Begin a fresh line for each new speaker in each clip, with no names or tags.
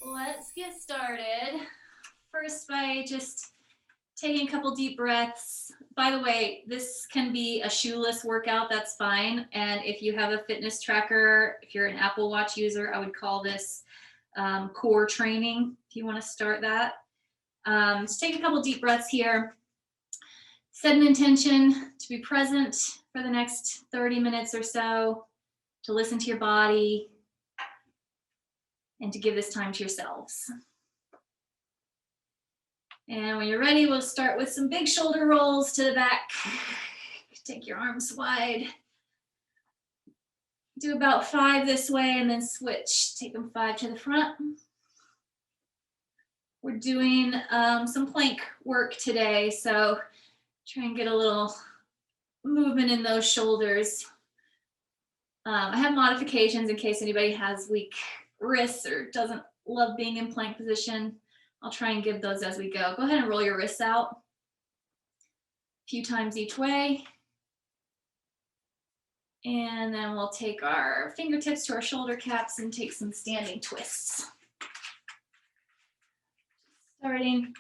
Let's get started. First by just taking a couple deep breaths. By the way, this can be a shoeless workout, that's fine. And if you have a fitness tracker, if you're an Apple Watch user, I would call this core training if you want to start that. Just take a couple deep breaths here. Set an intention to be present for the next 30 minutes or so, to listen to your body, and to give this time to yourselves. And when you're ready, we'll start with some big shoulder rolls to the back. Take your arms wide. Do about 5 this way and then switch. Take them 5 to the front. We're doing some plank work today, so try and get a little movement in those shoulders. I have modifications in case anybody has weak wrists or doesn't love being in plank position. I'll try and give those as we go. Go ahead and roll your wrists out a few times each way. And then we'll take our fingertips to our shoulder caps and take some standing twists. Starting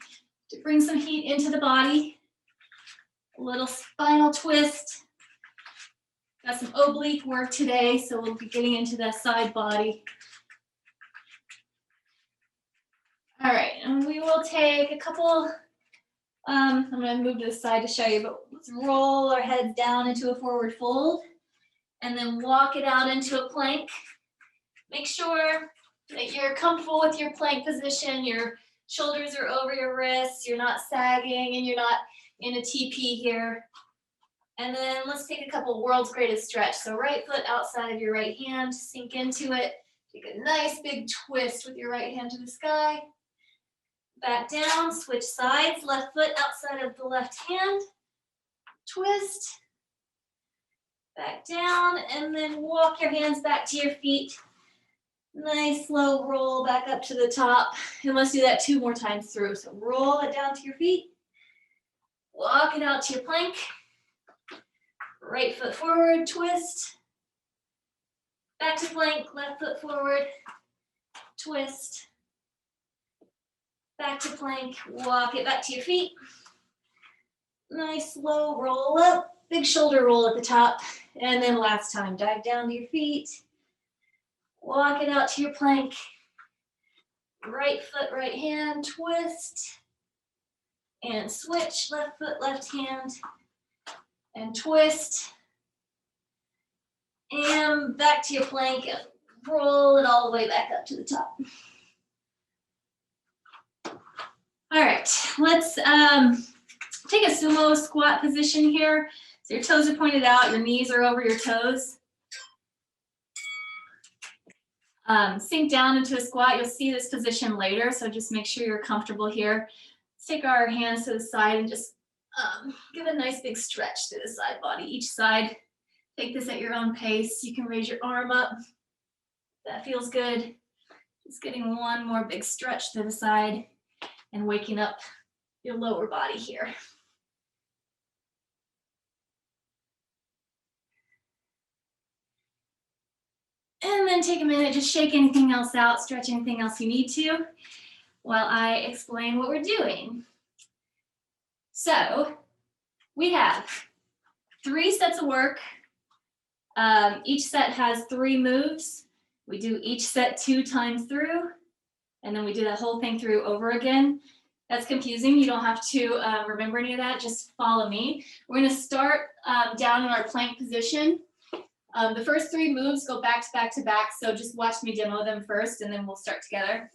to bring some heat into the body. A little spinal twist. Got some oblique work today, so we'll be getting into the side body. All right, and we will take a couple, I'm gonna move to the side to show you, but let's roll our heads down into a forward fold and then walk it out into a plank. Make sure that you're comfortable with your plank position, your shoulders are over your wrists, you're not sagging and you're not in a TP here. And then let's take a couple world's greatest stretch. So right foot outside of your right hand, sink into it. Take a nice big twist with your right hand to the sky. Back down, switch sides, left foot outside of the left hand. Twist. Back down, and then walk your hands back to your feet. Nice slow roll back up to the top. And let's do that 2 more times through. So roll it down to your feet. Walk it out to your plank. Right foot forward, twist. Back to plank, left foot forward, twist. Back to plank, walk it back to your feet. Nice slow roll up, big shoulder roll at the top. And then last time, dive down to your feet. Walk it out to your plank. Right foot, right hand, twist. And switch, left foot, left hand. And twist. And back to your plank and roll it all the way back up to the top. All right, let's take a sumo squat position here. So your toes are pointed out, your knees are over your toes. Sink down into a squat. You'll see this position later, so just make sure you're comfortable here. Let's take our hands to the side and just give a nice big stretch to the side body, each side. Take this at your own pace. You can raise your arm up. That feels good. Just getting one more big stretch to the side and waking up your lower body here. And then take a minute, just shake anything else out, stretch anything else you need to while I explain what we're doing. So we have 3 sets of work. Each set has 3 moves. We do each set 2 times through, and then we do that whole thing through over again. That's confusing. You don't have to remember any of that. Just follow me. We're going to start down in our plank position. The first 3 moves go back to back to back, so just watch me demo them first, and then we'll start together.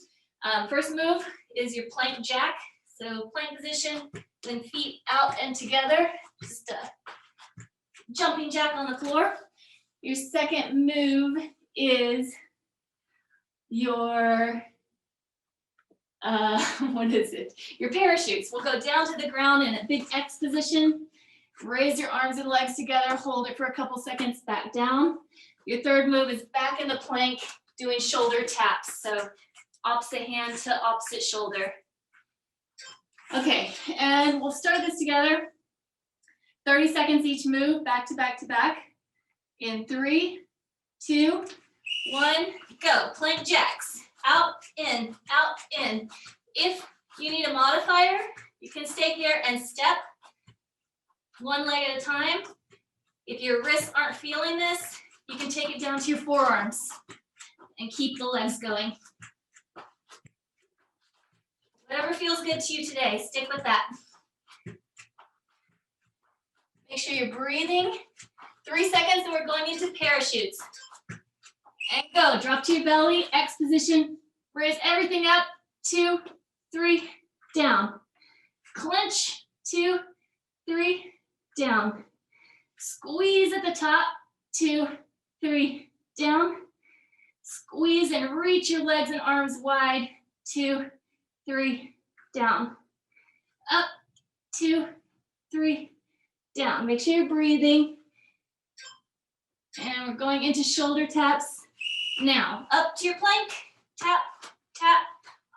First move is your plank jack. So plank position, then feet out and together. Just a jumping jack on the floor. Your second move is your, what is it? Your parachutes. We'll go down to the ground in a big X position. Raise your arms and legs together, hold it for a couple seconds, back down. Your third move is back in the plank, doing shoulder taps. So opposite hand to opposite shoulder. Okay, and we'll start this together. 30 seconds each move, back to back to back. In 3, 2, 1, go. Plank jacks. Out, in, out, in. If you need a modifier, you can stay here and step one leg at a time. If your wrists aren't feeling this, you can take it down to your forearms and keep the legs going. Whatever feels good to you today, stick with that. Make sure you're breathing. 3 seconds and we're going into parachutes. And go, drop to your belly, X position, raise everything up, 2, 3, down. Clench, 2, 3, down. Squeeze at the top, 2, 3, down. Squeeze and reach your legs and arms wide, 2, 3, down. Up, 2, 3, down. Make sure you're breathing. And we're going into shoulder taps. Now, up to your plank, tap, tap,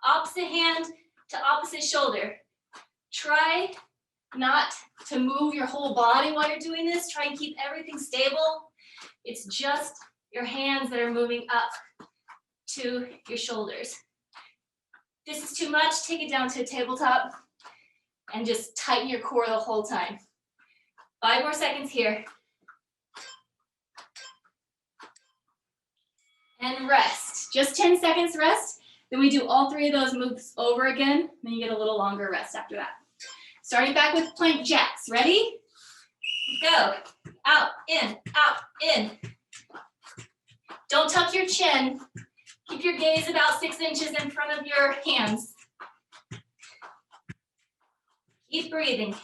opposite hand to opposite shoulder. Try not to move your whole body while you're doing this. Try and keep everything stable. It's just your hands that are moving up to your shoulders. If this is too much, take it down to a tabletop and just tighten your core the whole time. 5 more seconds here. And rest. Just 10 seconds rest. Then we do all 3 of those moves over again. Then you get a little longer rest after that. Starting back with plank jacks. Ready? Go. Out, in, out, in. Don't tuck your chin. Keep your gaze about 6 inches in front of your hands. Keep breathing.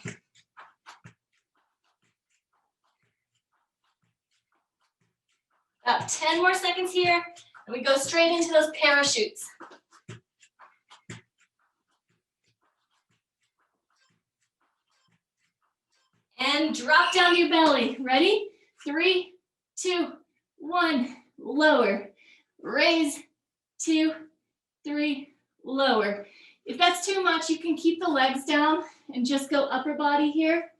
About 10 more seconds here, and we go straight into those parachutes. And drop down to your belly. Ready? 3, 2, 1, lower. Raise, 2, 3, lower. If that's too much, you can keep the legs down and just go upper body here.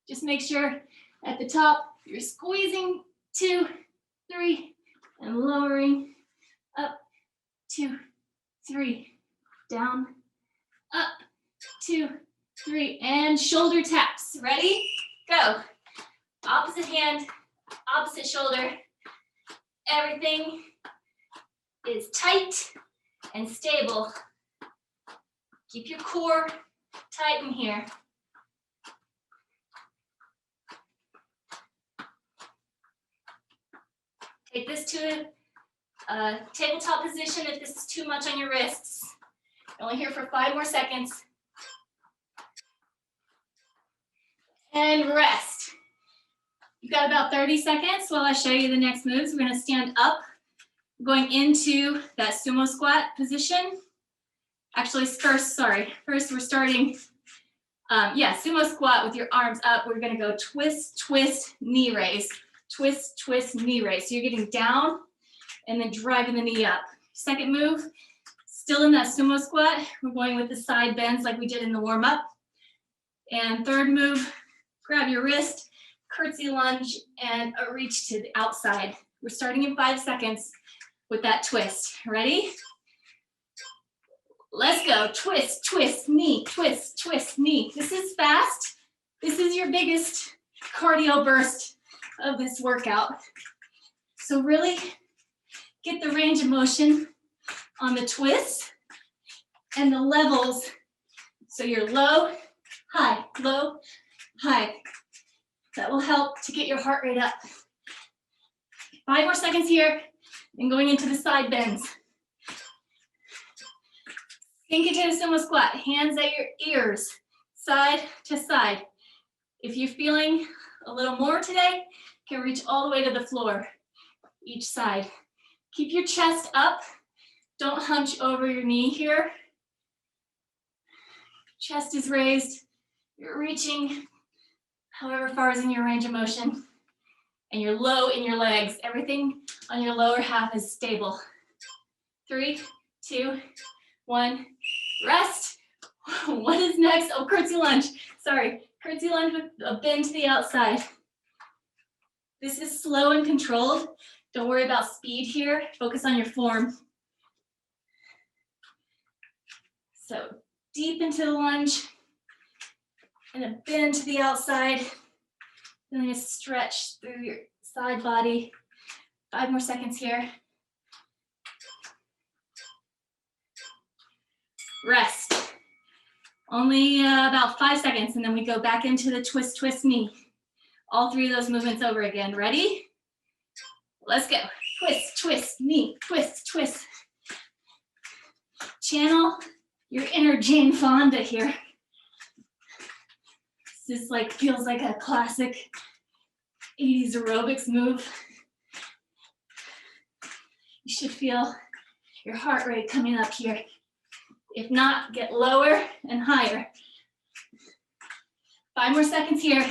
Just make sure at the top you're squeezing, 2, 3, and lowering, up, 2, 3, down, up, 2, 3, and shoulder taps. Ready? Go. Opposite hand, opposite shoulder. Everything is tight and stable. Keep your core tight in here. Take this to a tabletop position if this is too much on your wrists. Only here for 5 more seconds. And rest. You've got about 30 seconds while I show you the next moves. We're gonna stand up, going into that sumo squat position. Actually, first we're starting, sumo squat with your arms up. We're gonna go twist, twist, knee raise. Twist, twist, knee raise. So you're getting down and then driving the knee up. Second move, still in that sumo squat. We're going with the side bends like we did in the warm up. And third move, grab your wrist, curtsy lunge, and a reach to the outside. We're starting in 5 seconds with that twist. Ready? Let's go. Twist, twist, knee, twist, twist, knee. This is fast. This is your biggest cardio burst of this workout. So really get the range of motion on the twists and the levels. So you're low, high, low, high. That will help to get your heart rate up. 5 more seconds here and going into the side bends. Sink into the sumo squat, hands at your ears, side to side. If you're feeling a little more today, you can reach all the way to the floor, each side. Keep your chest up. Don't hunch over your knee here. Chest is raised. You're reaching however far is in your range of motion. And you're low in your legs. Everything on your lower half is stable. 3, 2, 1, rest. What is next? Oh, curtsy lunge. Sorry, curtsy lunge with a bend to the outside. This is slow and controlled. Don't worry about speed here. Focus on your form. So deep into the lunge and a bend to the outside. Then just stretch through your side body. 5 more seconds here. Rest. Only about 5 seconds, and then we go back into the twist, twist knee. All 3 of those movements over again. Ready? Let's go. Twist, twist, knee, twist, twist. Channel your inner Jane Fonda here. This is like, feels like a classic 80s aerobics move. You should feel your heart rate coming up here. If not, get lower and higher. 5 more seconds here,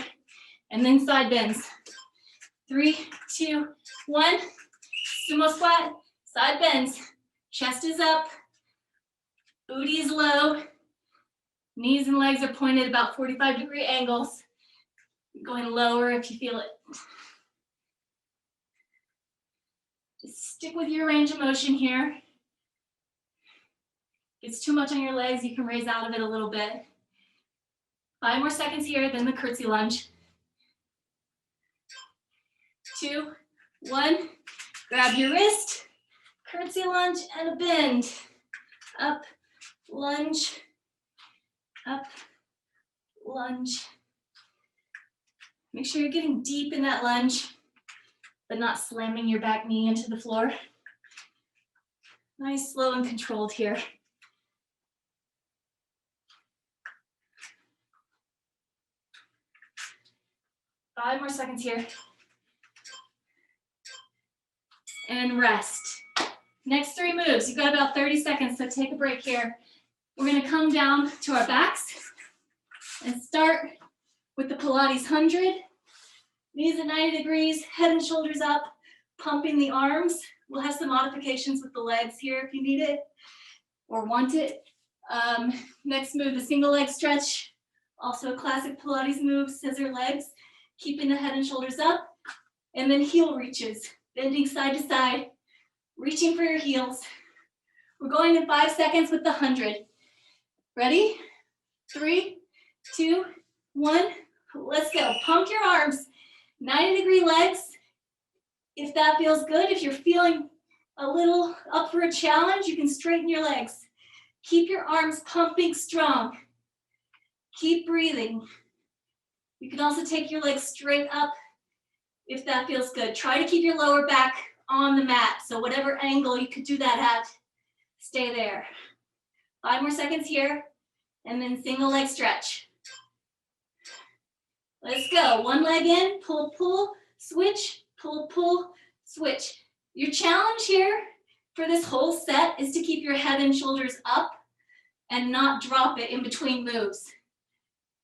and then side bends. 3, 2, 1. Sumo squat, side bends. Chest is up, booty is low. Knees and legs are pointed about 45-degree angles. Going lower if you feel it. Just stick with your range of motion here. If it's too much on your legs, you can raise out of it a little bit. 5 more seconds here, then the curtsy lunge. 2, 1. Grab your wrist, curtsy lunge, and a bend. Up, lunge, up, lunge. Make sure you're getting deep in that lunge, but not slamming your back knee into the floor. Nice, slow, and controlled here. Five more seconds here. And rest. Next 3 moves, you've got about 30 seconds, so take a break here. We're gonna come down to our backs and start with the Pilates 100. Knees at 90 degrees, head and shoulders up, pumping the arms. We'll have some modifications with the legs here if you need it or want it. Next move, the single leg stretch. Also a classic Pilates move, scissor legs, keeping the head and shoulders up. And then heel reaches, bending side to side, reaching for your heels. We're going in 5 seconds with the 100. Ready? 3, 2, 1. Let's go. Pump your arms. 90-degree legs. If that feels good, if you're feeling a little up for a challenge, you can straighten your legs. Keep your arms pumping strong. Keep breathing. You can also take your legs straight up if that feels good. Try to keep your lower back on the mat. So whatever angle you could do that at, stay there. 5 more seconds here, and then single leg stretch. Let's go. One leg in, pull, pull, switch, pull, pull, switch. Your challenge here for this whole set is to keep your head and shoulders up and not drop it in between moves.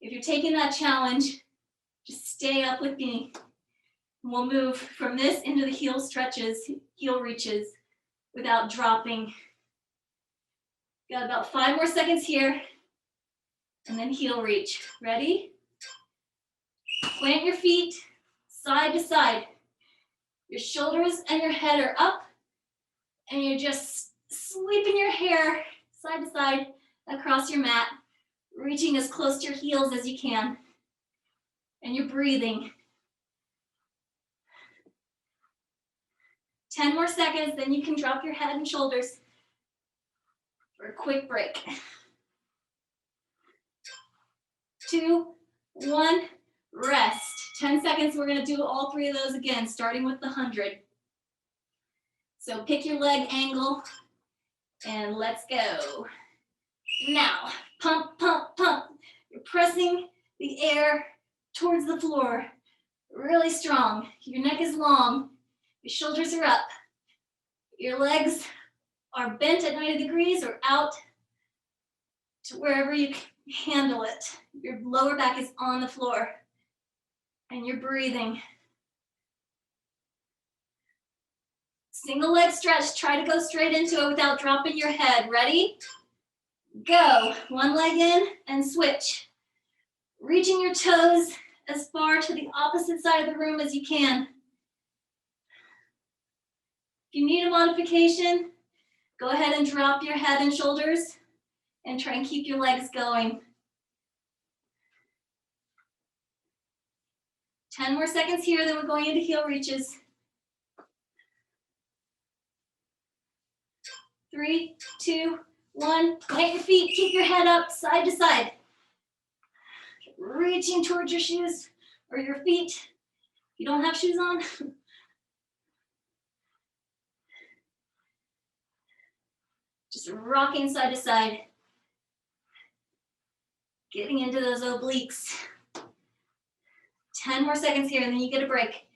If you're taking that challenge, just stay up with me. We'll move from this into the heel stretches, heel reaches, without dropping. Got about 5 more seconds here, and then heel reach. Ready? Plant your feet side to side. Your shoulders and your head are up, and you're just sweeping your hair side to side across your mat, reaching as close to your heels as you can. And you're breathing. 10 more seconds, then you can drop your head and shoulders for a quick break. 2, 1, rest. 10 seconds, we're gonna do all 3 of those again, starting with the 100. So pick your leg angle and let's go. Now, pump, pump, pump. You're pressing the air towards the floor, really strong. Your neck is long, your shoulders are up. Your legs are bent at 90 degrees or out to wherever you can handle it. Your lower back is on the floor and you're breathing. Single leg stretch, try to go straight into it without dropping your head. Ready? Go. One leg in and switch. Reaching your toes as far to the opposite side of the room as you can. If you need a modification, go ahead and drop your head and shoulders and try and keep your legs going. 10 more seconds here, then we're going into heel reaches. 3, 2, 1. Plant your feet, keep your head up, side to side. Reaching towards your shoes or your feet. If you don't have shoes on. Just rocking side to side. Getting into those obliques. 10 more seconds here, and then you get a break.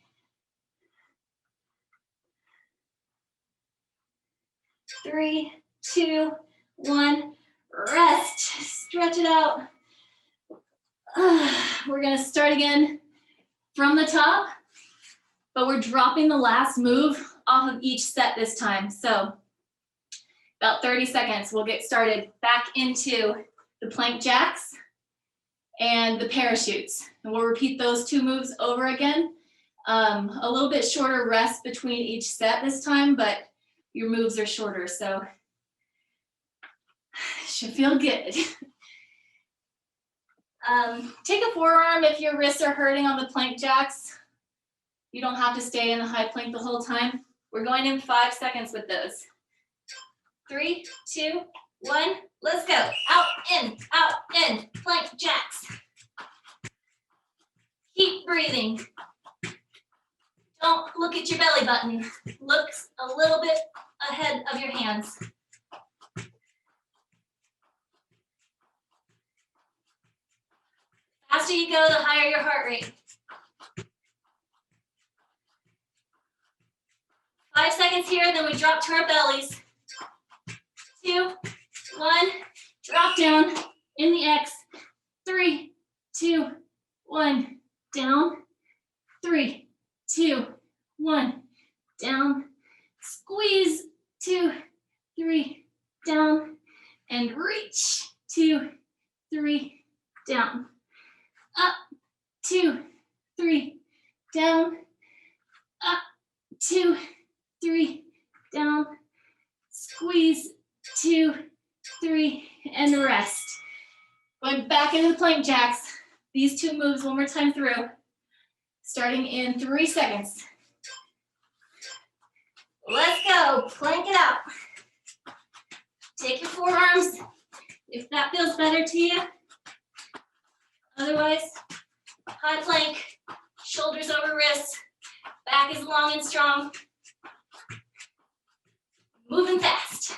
3, 2, 1. Rest. Stretch it out. We're gonna start again from the top, but we're dropping the last move off of each set this time. So about 30 seconds, we'll get started back into the plank jacks and the parachutes. And we'll repeat those two moves over again. A little bit shorter rest between each set this time, but your moves are shorter, so should feel good. Take a forearm if your wrists are hurting on the plank jacks. You don't have to stay in the high plank the whole time. We're going in 5 seconds with those. 3, 2, 1, let's go. Out, in, plank jacks. Keep breathing. Don't look at your belly button. Look a little bit ahead of your hands. The faster you go, the higher your heart rate. 5 seconds here, then we drop to our bellies. 2, 1, drop down in the X. 3, 2, 1, down. 3, 2, 1, down. Squeeze. 2, 3, down. And reach. 2, 3, down. Up. 2, 3, down. Up. 2, 3, down. Squeeze. 2, 3, and rest. Going back into the plank jacks. These two moves one more time through. Starting in 3 seconds. Let's go. Plank it out. Take your forearms if that feels better to you. Otherwise, high plank, shoulders over wrists, back is long and strong. Moving fast.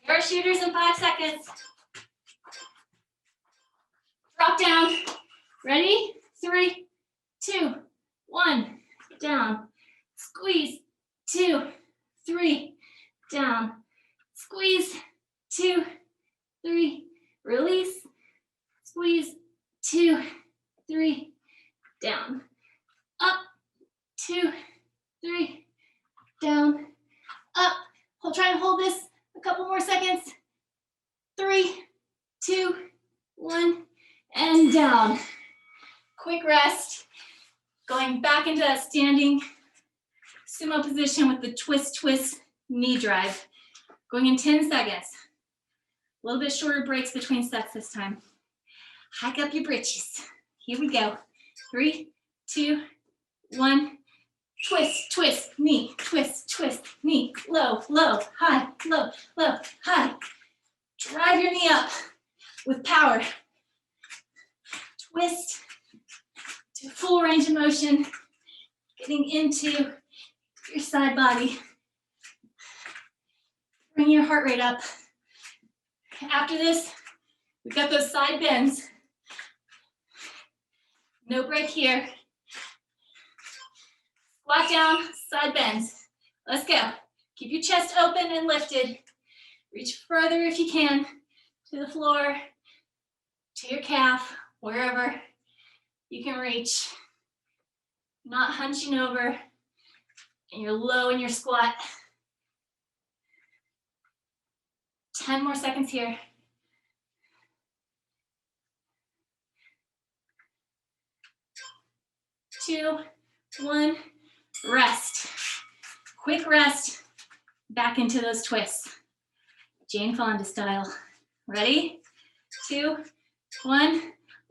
Parachuters in 5 seconds. Drop down. Ready? 3, 2, 1. Down. Squeeze. 2, 3. Down. Squeeze. 2, 3. Release. Squeeze. 2, 3. Down. Up. 2, 3. Down. Up. I'll try and hold this a couple more seconds. 3, 2, 1, and down. Quick rest. Going back into that standing sumo position with the twist, twist, knee drive. Going in 10 seconds. A little bit shorter breaks between sets this time. Hike up your britches. Here we go. 3, 2, 1. Twist, twist, knee, twist, twist, knee, low, low, high, low, low, high. Drive your knee up with power. Twist to full range of motion, getting into your side body. Bring your heart rate up. After this, we've got those side bends. No break here. Squat down, side bends. Let's go. Keep your chest open and lifted. Reach further if you can to the floor, to your calf, wherever you can reach. Not hunching over, and you're low in your squat. 10 more seconds here. 2, 1. rest. Quick rest, back into those twists. Jane Fonda style. Ready? 2, 1,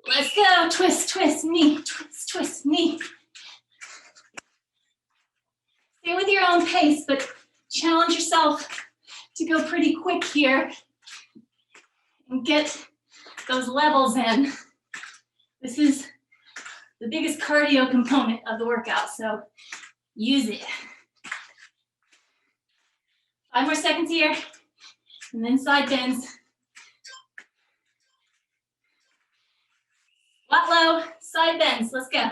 let's go. Twist, twist, knee, twist, twist, knee. Stay with your own pace, but challenge yourself to go pretty quick here and get those levels in. This is the biggest cardio component of the workout, so use it. 5 more seconds here, and then side bends. Squat low, side bends, let's go.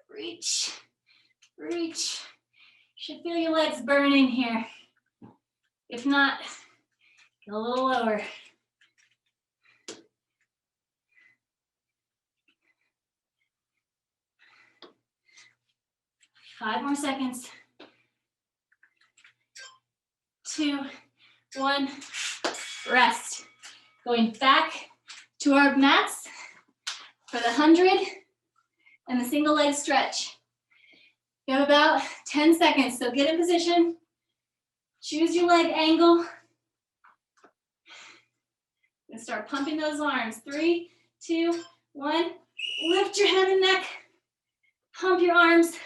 Reach, reach. You should feel your legs burning here. If not, get a little lower. Five more seconds. 2, 1, rest. Going back to our mats for the 100 and the single leg stretch. You have about 10 seconds, so get in position. Choose your leg angle. And start pumping those arms. 3, 2, 1. Lift your head and neck. Pump your arms.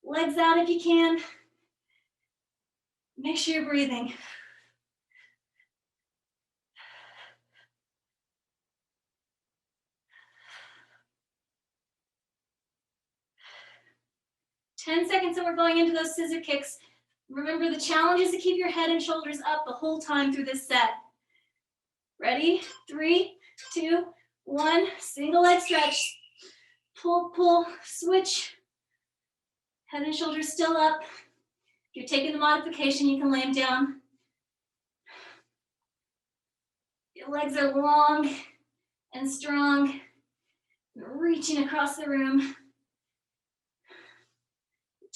Legs out if you can. Make sure you're breathing. Ten seconds and we're going into those scissor kicks. Remember, the challenge is to keep your head and shoulders up the whole time through this set. Ready? 3, 2, 1. Single leg stretch. Pull, pull, switch. Head and shoulders still up. If you're taking the modification, you can lay them down. Your legs are long and strong. Reaching across the room.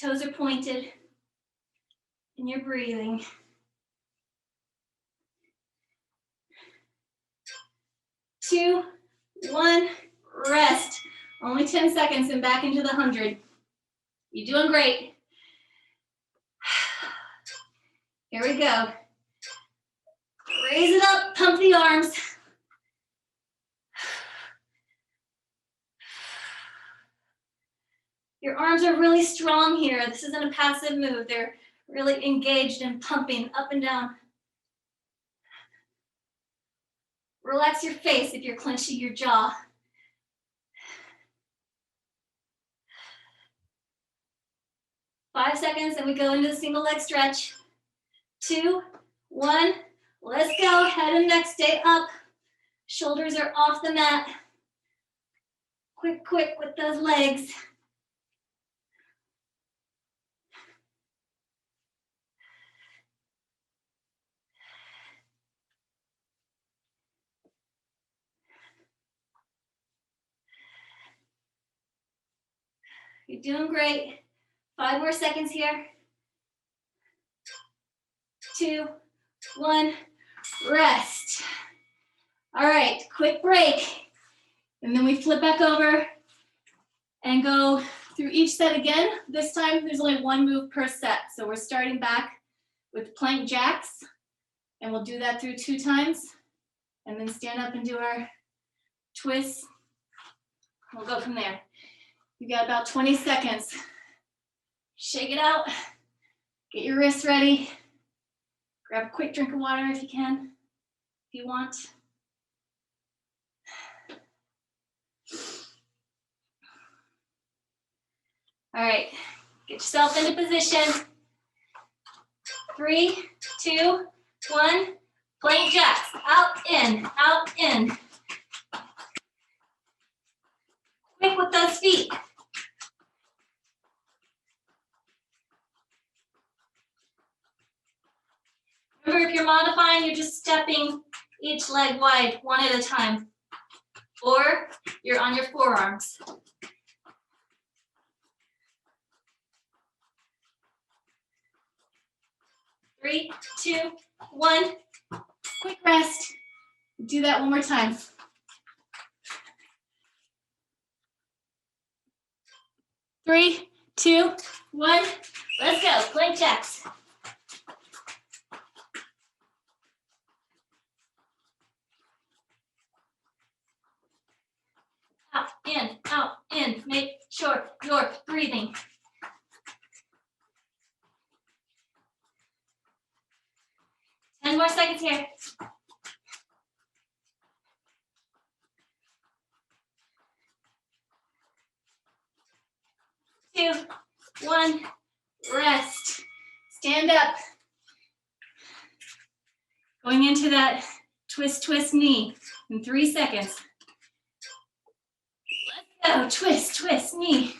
Toes are pointed. And you're breathing. 2, 1, rest. Only 10 seconds and back into the 100. You're doing great. Here we go. Raise it up, pump the arms. Your arms are really strong here. This isn't a passive move. They're really engaged and pumping up and down. Relax your face if you're clenching your jaw. Five seconds, and we go into the single leg stretch. 2, 1, let's go. Head and neck stay up. Shoulders are off the mat. Quick, quick with those legs. You're doing great. 5 more seconds here. 2, 1, rest. All right, quick break. And then we flip back over and go through each set again. This time there's only 1 move per set. So we're starting back with plank jacks, and we'll do that through 2 times. And then stand up and do our twists. We'll go from there. You got about 20 seconds. Shake it out. Get your wrists ready. Grab a quick drink of water if you can, if you want. All right, get yourself into position. 3, 2, 1. Plank jacks. Out, in, out, in. Quick with those feet. Remember, if you're modifying, you're just stepping each leg wide, one at a time. Or you're on your forearms. Three, 2, 1. Quick rest. Do that one more time. 3, 2, 1. Let's go. Plank jacks. Out, in. Make sure you're breathing. Ten more seconds here. 2, 1, rest. Stand up. Going into that twist, twist knee in 3 seconds. Let's go, twist, twist knee.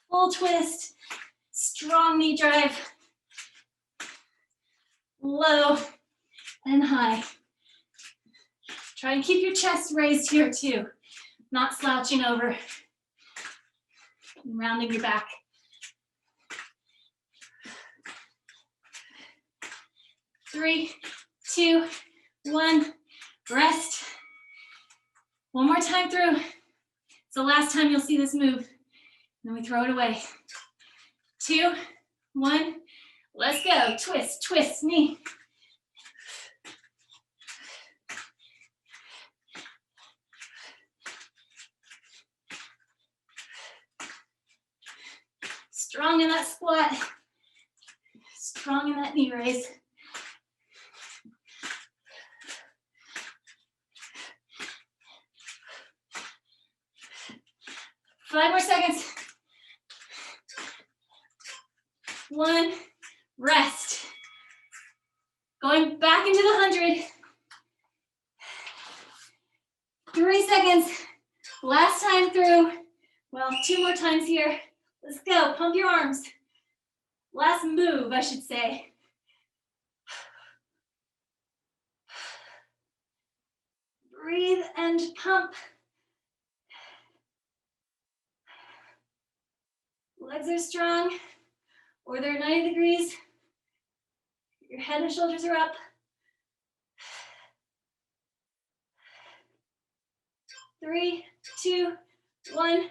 Full twist, strong knee drive. Low and high. Try and keep your chest raised here too, not slouching over. And rounding your back. 3, 2, 1, rest. One more time through. It's the last time you'll see this move. Then we throw it away. 2, 1, let's go. Twist, twist, knee. Strong in that squat. Strong in that knee raise. Five more seconds. 1, rest. Going back into the 100. 3 seconds. Last time through. Well, 2 more times here. Let's go. Pump your arms. Last move, I should say. Breathe and pump. Legs are strong, or they're 90 degrees. Your head and shoulders are up. 3, 2, 1.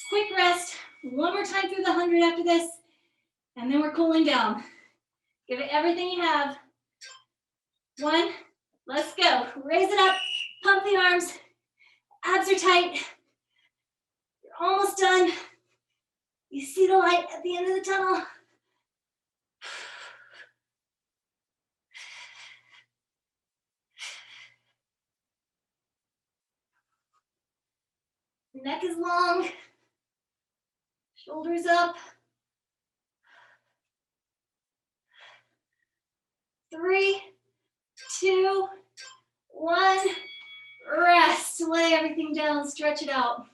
Quick rest. One more time through the 100 after this, and then we're cooling down. Give it everything you have. 1, let's go. Raise it up, pump the arms. Abs are tight. You're almost done. You see the light at the end of the tunnel. Neck is long. Shoulders up. 3, 2, 1. Rest. Lay everything down. Stretch it out.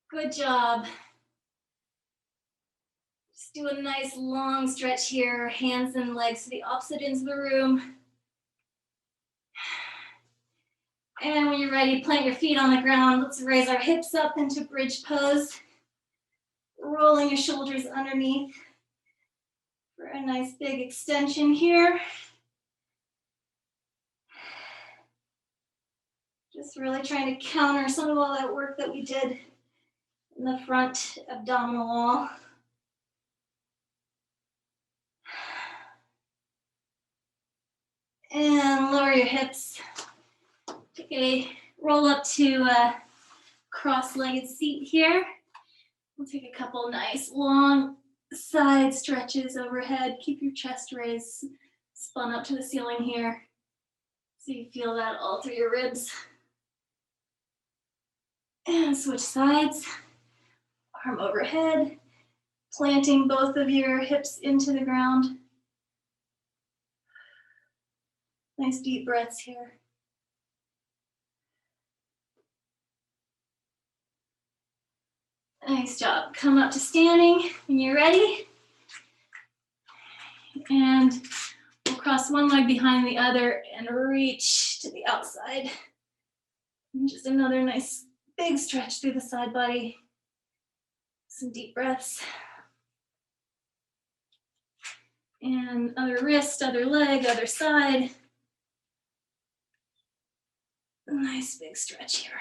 Good job. Just do a nice long stretch here. Hands and legs to the opposite ends of the room. And when you're ready, plant your feet on the ground. Let's raise our hips up into bridge pose. Rolling your shoulders underneath for a nice big extension here. Just really trying to counter some of all that work that we did in the front abdominal wall. And lower your hips. Take a roll up to a cross-legged seat here. We'll take a couple nice long side stretches overhead. Keep your chest raised, spun up to the ceiling here. So you feel that all through your ribs. And switch sides. Arm overhead, planting both of your hips into the ground. Nice deep breaths here. Nice job. Come up to standing when you're ready. And we'll cross one leg behind the other and reach to the outside. And just another nice big stretch through the side body. Some deep breaths. And other wrist, other leg, other side. A nice big stretch here.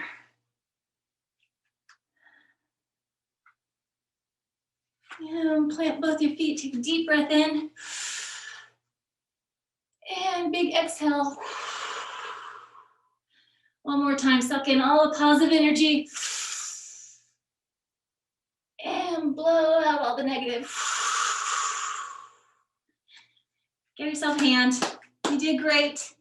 And plant both your feet, take a deep breath in. And big exhale. One more time, suck in all the positive energy. And blow out all the negative. Give yourself a hand. You did great.